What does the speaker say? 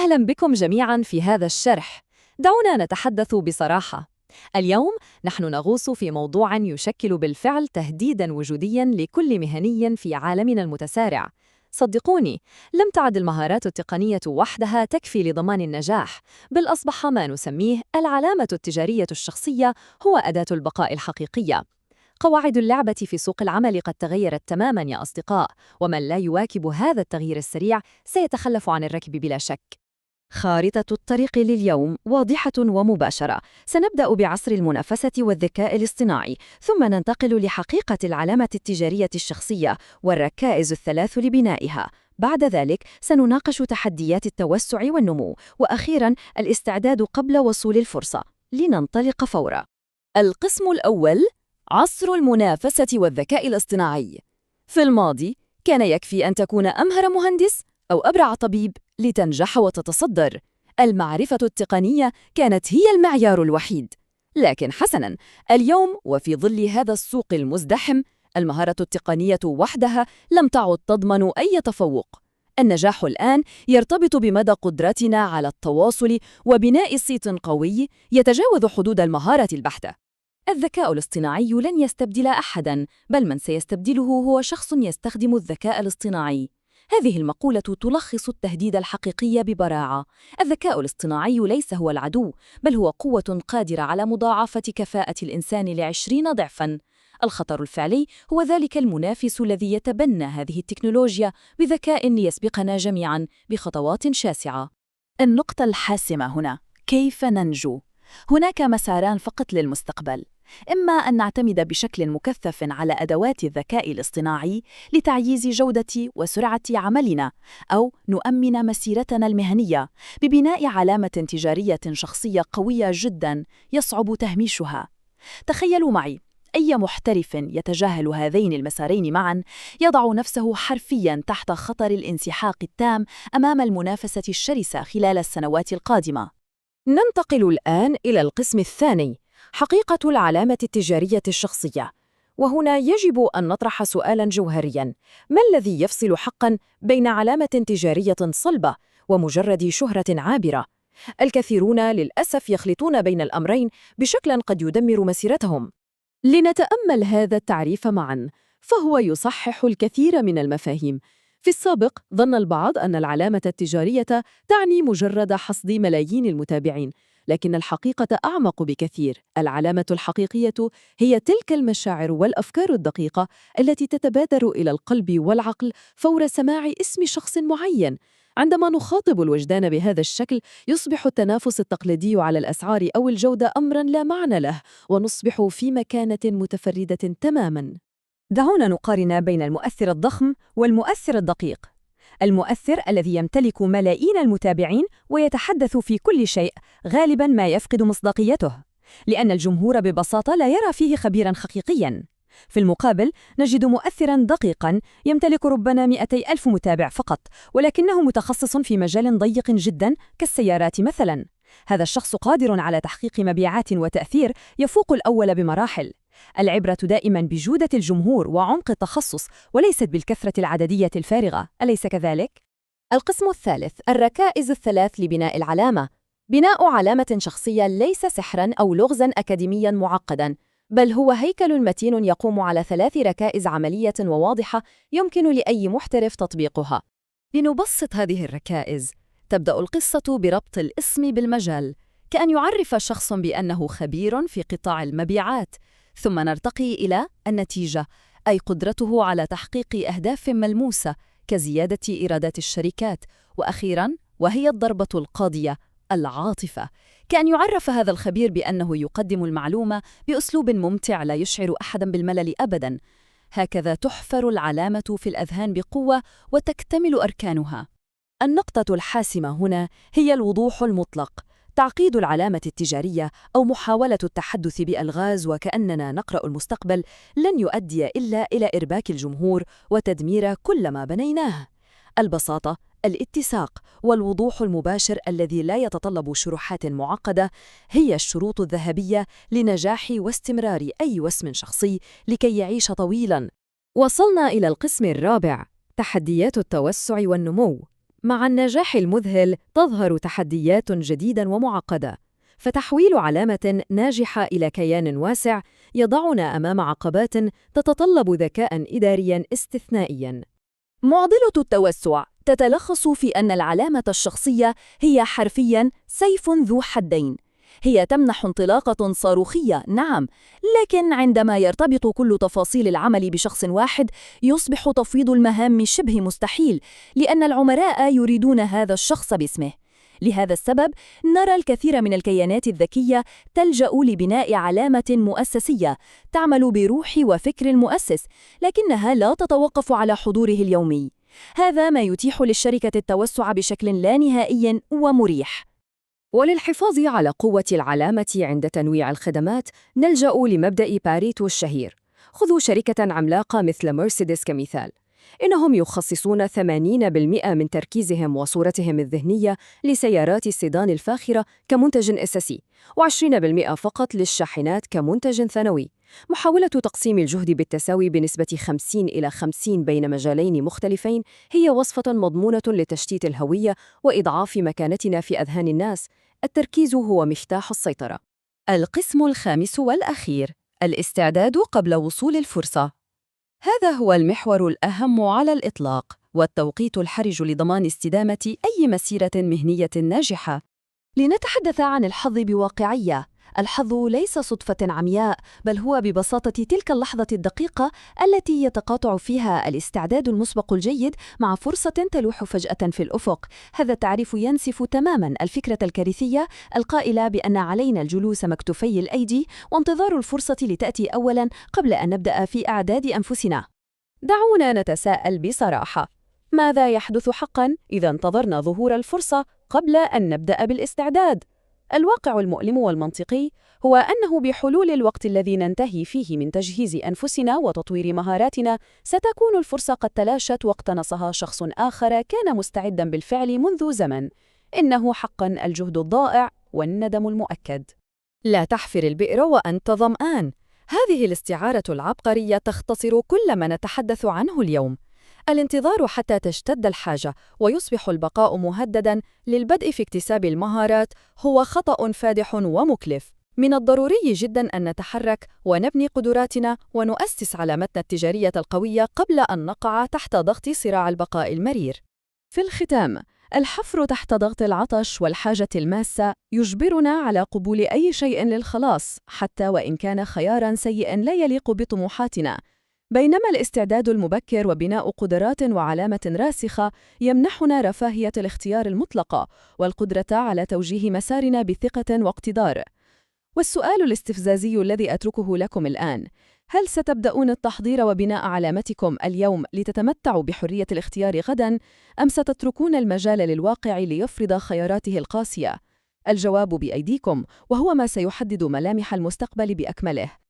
أهلا بكم جميعا في هذا الشرح. دعونا نتحدث بصراحة. اليوم نحن نغوص في موضوع يشكل بالفعل تهديداً وجودياً لكل مهني في عالمنا المتسارع. صدقوني، لم تعد المهارات التقنية وحدها تكفي لضمان النجاح، بل أصبح ما نسميه العلامة التجارية الشخصية هو أداة البقاء الحقيقية. قواعد اللعبة في سوق العمل قد تغيرت تماماً يا أصدقاء، ومن لا يواكب هذا التغيير السريع سيتخلف عن الركب بلا شك. خارطة الطريق لليوم واضحة ومباشرة. سنبدأ بعصر المنافسة والذكاء الاصطناعي، ثم ننتقل لحقيقة العلامة التجارية الشخصية والركائز الثلاث لبنائها. بعد ذلك سنناقش تحديات التوسع والنمو، وأخيراً الاستعداد قبل وصول الفرصة. لننطلق فوراً. القسم الأول: عصر المنافسة والذكاء الاصطناعي. في الماضي كان يكفي أن تكون أمهر مهندس أو أبرع طبيب لتنجح وتتصدر. المعرفة التقنية كانت هي المعيار الوحيد. لكن حسناً، اليوم وفي ظل هذا السوق المزدحم، المهارة التقنية وحدها لم تعد تضمن أي تفوق. النجاح الآن يرتبط بمدى قدرتنا على التواصل وبناء صيت قوي يتجاوز حدود المهارة البحتة. الذكاء الاصطناعي لن يستبدل أحداً، بل من سيستبدله هو شخص يستخدم الذكاء الاصطناعي. هذه المقولة تلخص التهديد الحقيقي ببراعة. الذكاء الاصطناعي ليس هو العدو، بل هو قوة قادرة على مضاعفة كفاءة الإنسان ل20 ضعفاً. الخطر الفعلي هو ذلك المنافس الذي يتبنى هذه التكنولوجيا بذكاء ليسبقنا جميعاً بخطوات شاسعة. النقطة الحاسمة هنا: كيف ننجو؟ هناك مساران فقط للمستقبل. إما أن نعتمد بشكل مكثف على أدوات الذكاء الاصطناعي لتعزيز جودة وسرعة عملنا، أو نؤمن مسيرتنا المهنية ببناء علامة تجارية شخصية قوية جداً يصعب تهميشها. تخيلوا معي أي محترف يتجاهل هذين المسارين معاً يضع نفسه حرفياً تحت خطر الانسحاق التام أمام المنافسة الشرسة خلال السنوات القادمة. ننتقل الآن إلى القسم الثاني: حقيقة العلامة التجارية الشخصية. وهنا يجب أن نطرح سؤالاً جوهرياً: ما الذي يفصل حقاً بين علامة تجارية صلبة ومجرد شهرة عابرة؟ الكثيرون للأسف يخلطون بين الأمرين بشكل قد يدمر مسيرتهم. لنتأمل هذا التعريف معاً، فهو يصحح الكثير من المفاهيم. في السابق ظن البعض أن العلامة التجارية تعني مجرد حصد ملايين المتابعين، لكن الحقيقة أعمق بكثير. العلامة الحقيقية هي تلك المشاعر والأفكار الدقيقة التي تتبادر إلى القلب والعقل فور سماع اسم شخص معين. عندما نخاطب الوجدان بهذا الشكل، يصبح التنافس التقليدي على الأسعار أو الجودة أمراً لا معنى له، ونصبح في مكانة متفردة تماماً. دعونا نقارن بين المؤثر الضخم والمؤثر الدقيق. المؤثر الذي يمتلك ملايين المتابعين ويتحدث في كل شيء غالباً ما يفقد مصداقيته، لأن الجمهور ببساطة لا يرى فيه خبيراً حقيقياً. في المقابل نجد مؤثراً دقيقاً يمتلك ربما 200,000 متابع فقط، ولكنه متخصص في مجال ضيق جداً كالسيارات مثلاً. هذا الشخص قادر على تحقيق مبيعات وتأثير يفوق الأول بمراحل. العبرة دائماً بجودة الجمهور وعمق التخصص، وليست بالكثرة العددية الفارغة، أليس كذلك؟ القسم الثالث: الركائز الثلاث لبناء العلامة. بناء علامة شخصية ليس سحراً أو لغزاً أكاديمياً معقداً، بل هو هيكل متين يقوم على 3 ركائز عملية وواضحة يمكن لأي محترف تطبيقها. لنبسط هذه الركائز، تبدأ القصة بربط الاسم بالمجال، كأن يعرف شخص بأنه خبير في قطاع المبيعات. ثم نرتقي إلى النتيجة، أي قدرته على تحقيق أهداف ملموسة كزيادة إيرادات الشركات. وأخيراً، وهي الضربة القاضية، العاطفة، كأن يعرف هذا الخبير بأنه يقدم المعلومة بأسلوب ممتع لا يشعر أحداً بالملل أبداً. هكذا تحفر العلامة في الأذهان بقوة وتكتمل أركانها. النقطة الحاسمة هنا هي الوضوح المطلق. تعقيد العلامة التجارية أو محاولة التحدث بألغاز وكأننا نقرأ المستقبل لن يؤدي إلا إلى إرباك الجمهور وتدمير كل ما بنيناه. البساطة، الاتساق، والوضوح المباشر الذي لا يتطلب شروحات معقدة هي الشروط الذهبية لنجاح واستمرار أي وسم شخصي لكي يعيش طويلاً. وصلنا إلى القسم الرابع: تحديات التوسع والنمو. مع النجاح المذهل تظهر تحديات جديدة ومعقدة، فتحويل علامة ناجحة إلى كيان واسع يضعنا أمام عقبات تتطلب ذكاء إداريا استثنائيا. معضلة التوسع تتلخص في أن العلامة الشخصية هي حرفياً سيف ذو حدين. هي تمنح انطلاقة صاروخية، نعم، لكن عندما يرتبط كل تفاصيل العمل بشخص واحد يصبح تفويض المهام شبه مستحيل، لأن العملاء يريدون هذا الشخص باسمه. لهذا السبب نرى الكثير من الكيانات الذكية تلجأ لبناء علامة مؤسسية تعمل بروح وفكر المؤسس، لكنها لا تتوقف على حضوره اليومي. هذا ما يتيح للشركة التوسع بشكل لا نهائي ومريح. وللحفاظ على قوة العلامة عند تنويع الخدمات نلجأ لمبدأ باريتو الشهير. خذوا شركة عملاقة مثل مرسيدس كمثال، إنهم يخصصون 80% من تركيزهم وصورتهم الذهنية لسيارات السيدان الفاخرة كمنتج أساسي، و20% فقط للشاحنات كمنتج ثانوي. محاولة تقسيم الجهد بالتساوي بنسبة 50-50 بين مجالين مختلفين هي وصفة مضمونة لتشتيت الهوية وإضعاف مكانتنا في أذهان الناس. التركيز هو مفتاح السيطرة. القسم الخامس والأخير: الاستعداد قبل وصول الفرصة. هذا هو المحور الأهم على الإطلاق، والتوقيت الحرج لضمان استدامة أي مسيرة مهنية ناجحة. لنتحدث عن الحظ بواقعية. الحظ ليس صدفة عمياء، بل هو ببساطة تلك اللحظة الدقيقة التي يتقاطع فيها الاستعداد المسبق الجيد مع فرصة تلوح فجأة في الأفق. هذا التعريف ينسف تماماً الفكرة الكارثية القائلة بأن علينا الجلوس مكتوفي الأيدي وانتظار الفرصة لتأتي أولاً قبل أن نبدأ في إعداد أنفسنا. دعونا نتساءل بصراحة: ماذا يحدث حقاً إذا انتظرنا ظهور الفرصة قبل أن نبدأ بالاستعداد؟ الواقع المؤلم والمنطقي هو أنه بحلول الوقت الذي ننتهي فيه من تجهيز أنفسنا وتطوير مهاراتنا ستكون الفرصة قد تلاشت واقتنصها شخص آخر كان مستعداً بالفعل منذ زمن. إنه حقاً الجهد الضائع والندم المؤكد. لا تحفر البئر وأنت ظمآن. هذه الاستعارة العبقرية تختصر كل ما نتحدث عنه اليوم. الانتظار حتى تشتد الحاجة ويصبح البقاء مهدداً للبدء في اكتساب المهارات هو خطأ فادح ومكلف. من الضروري جداً أن نتحرك ونبني قدراتنا ونؤسس علامتنا التجارية القوية قبل أن نقع تحت ضغط صراع البقاء المرير. في الختام، الحفر تحت ضغط العطش والحاجة الماسة يجبرنا على قبول أي شيء للخلاص، حتى وإن كان خياراً سيئاً لا يليق بطموحاتنا. بينما الاستعداد المبكر وبناء قدرات وعلامة راسخة يمنحنا رفاهية الاختيار المطلقة والقدرة على توجيه مسارنا بثقة واقتدار. والسؤال الاستفزازي الذي أتركه لكم الآن: هل ستبدأون التحضير وبناء علامتكم اليوم لتتمتعوا بحرية الاختيار غداً، أم ستتركون المجال للواقع ليفرض خياراته القاسية؟ الجواب بأيديكم، وهو ما سيحدد ملامح المستقبل بأكمله.